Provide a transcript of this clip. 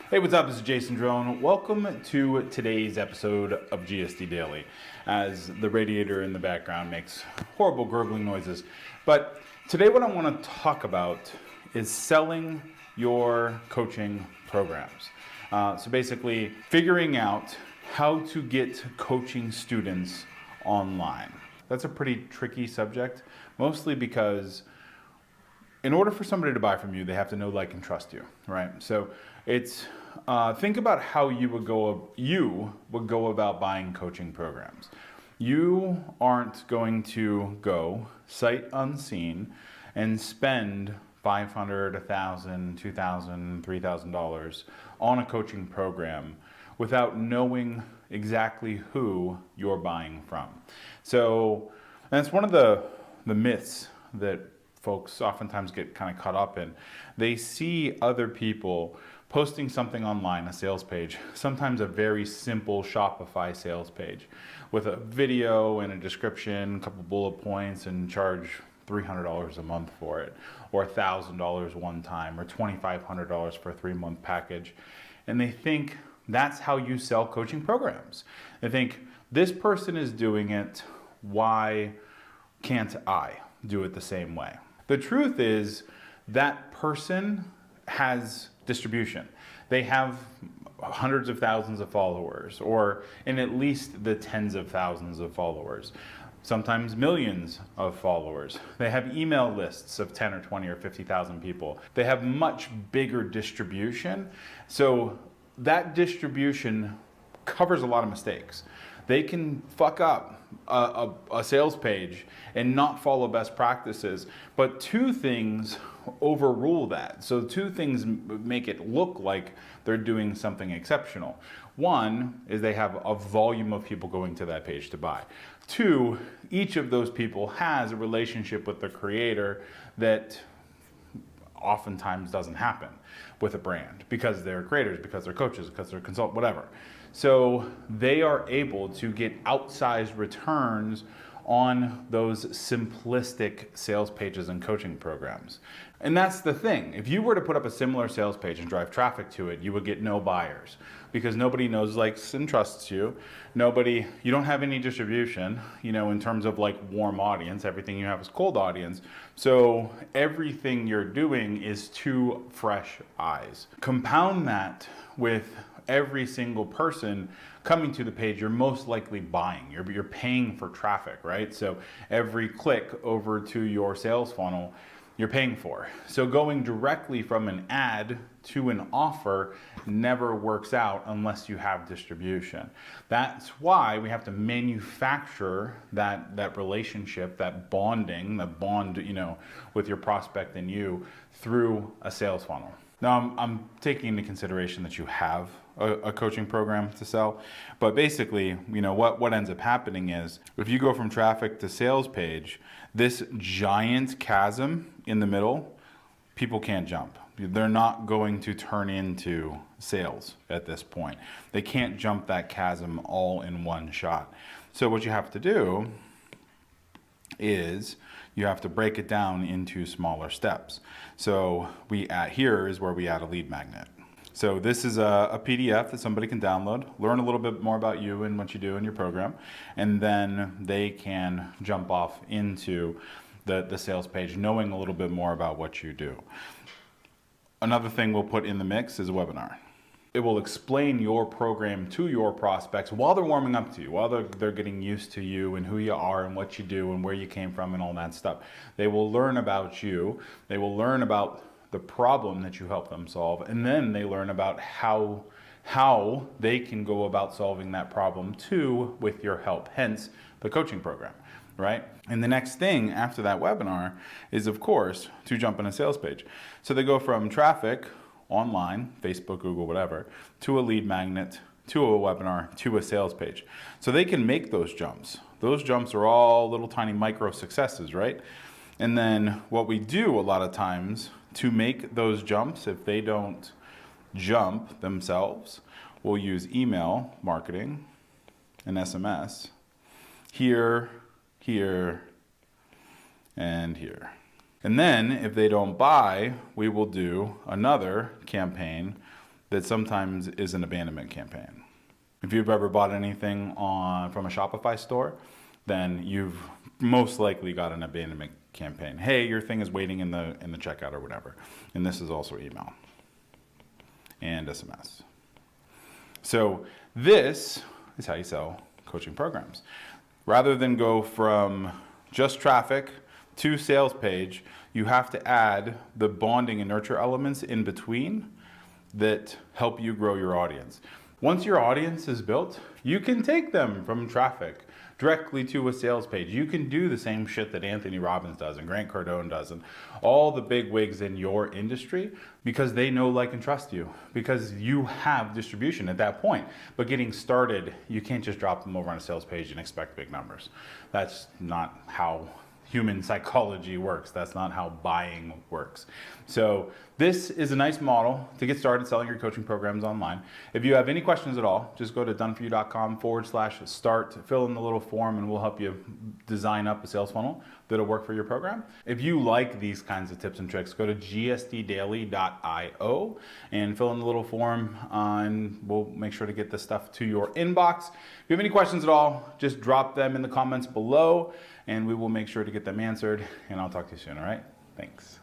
Hey, what's up? This is Jason Drone. Welcome to today's episode of GSD Daily, as the radiator in the background makes horrible gurgling noises. But today what I want to talk about is selling your coaching programs. So basically figuring out how to get coaching students online. That's a pretty tricky subject, mostly because in order for somebody to buy from you, they have to know, like, and trust you, right? So it's think about how you would go about buying coaching programs. You aren't going to go sight unseen and spend $500, $1,000, $2,000, $3,000 on a coaching program without knowing exactly who you're buying from. So that's one of the myths that folks oftentimes get kind of caught up in. They see other people posting something online, a sales page, sometimes a very simple Shopify sales page with a video and a description, a couple bullet points, and charge $300 a month for it, or $1,000 one time, or $2,500 for a 3-month package. And they think that's how you sell coaching programs. They think, this person is doing it, why can't I do it the same way? The truth is that person has distribution. They have hundreds of thousands of followers, or in at least the tens of thousands of followers, sometimes millions of followers. They have email lists of 10 or 20 or 50,000 people. They have much bigger distribution. So that distribution covers a lot of mistakes. They can fuck up a sales page and not follow best practices, but two things overrule that. So two things make it look like they're doing something exceptional. One is they have a volume of people going to that page to buy. Two, each of those people has a relationship with the creator that oftentimes doesn't happen with a brand, because they're creators, because they're coaches, because they're consultants, whatever. So they are able to get outsized returns on those simplistic sales pages and coaching programs. And that's the thing. If you were to put up a similar sales page and drive traffic to it, you would get no buyers, because nobody knows, likes, and trusts you. You don't have any distribution, in terms of like warm audience. Everything you have is cold audience. So everything you're doing is to fresh eyes. Compound that with every single person coming to the page, you're most likely buying. You're paying for traffic, right? So every click over to your sales funnel, you're paying for. So going directly from an ad to an offer never works out unless you have distribution. That's why we have to manufacture that relationship, that bond, with your prospect and you through a sales funnel. Now, I'm taking into consideration that you have a coaching program to sell, but basically, what ends up happening is, if you go from traffic to sales page, this giant chasm in the middle, people can't jump. They're not going to turn into sales at this point. They can't jump that chasm all in one shot. So what you have to do is you have to break it down into smaller steps. So here is where we add a lead magnet. So this is a PDF that somebody can download, learn a little bit more about you and what you do in your program, and then they can jump off into the sales page knowing a little bit more about what you do. Another thing we'll put in the mix is a webinar. It will explain your program to your prospects while they're warming up to you, while they're getting used to you and who you are and what you do and where you came from and all that stuff. They will learn about you. They will learn about the problem that you help them solve, and then they learn about how they can go about solving that problem too with your help, hence the coaching program, right? And the next thing after that webinar is, of course, to jump on a sales page. So they go from traffic online, Facebook, Google, whatever, to a lead magnet, to a webinar, to a sales page. So they can make those jumps. Those jumps are all little tiny micro successes, right? And then what we do a lot of times to make those jumps, if they don't jump themselves, we'll use email marketing and SMS here, here, and here. And then if they don't buy, we will do another campaign that sometimes is an abandonment campaign. If you've ever bought anything from a Shopify store, then you've most likely got an abandonment campaign. Hey, your thing is waiting in the checkout or whatever. And this is also email and SMS. So this is how you sell coaching programs. Rather than go from just traffic to sales page, you have to add the bonding and nurture elements in between that help you grow your audience. Once your audience is built, you can take them from traffic directly to a sales page. You can do the same shit that Anthony Robbins does and Grant Cardone does and all the big wigs in your industry, because they know, like, and trust you, because you have distribution at that point. But getting started, you can't just drop them over on a sales page and expect big numbers. That's not how human psychology works. That's not how buying works. So this is a nice model to get started selling your coaching programs online. If you have any questions at all, just go to doneforyou.com/start, fill in the little form, and we'll help you design up a sales funnel that'll work for your program. If you like these kinds of tips and tricks, go to gsddaily.io and fill in the little form, and we'll make sure to get this stuff to your inbox. If you have any questions at all, just drop them in the comments below, and we will make sure to get them answered, and I'll talk to you soon, all right? Thanks.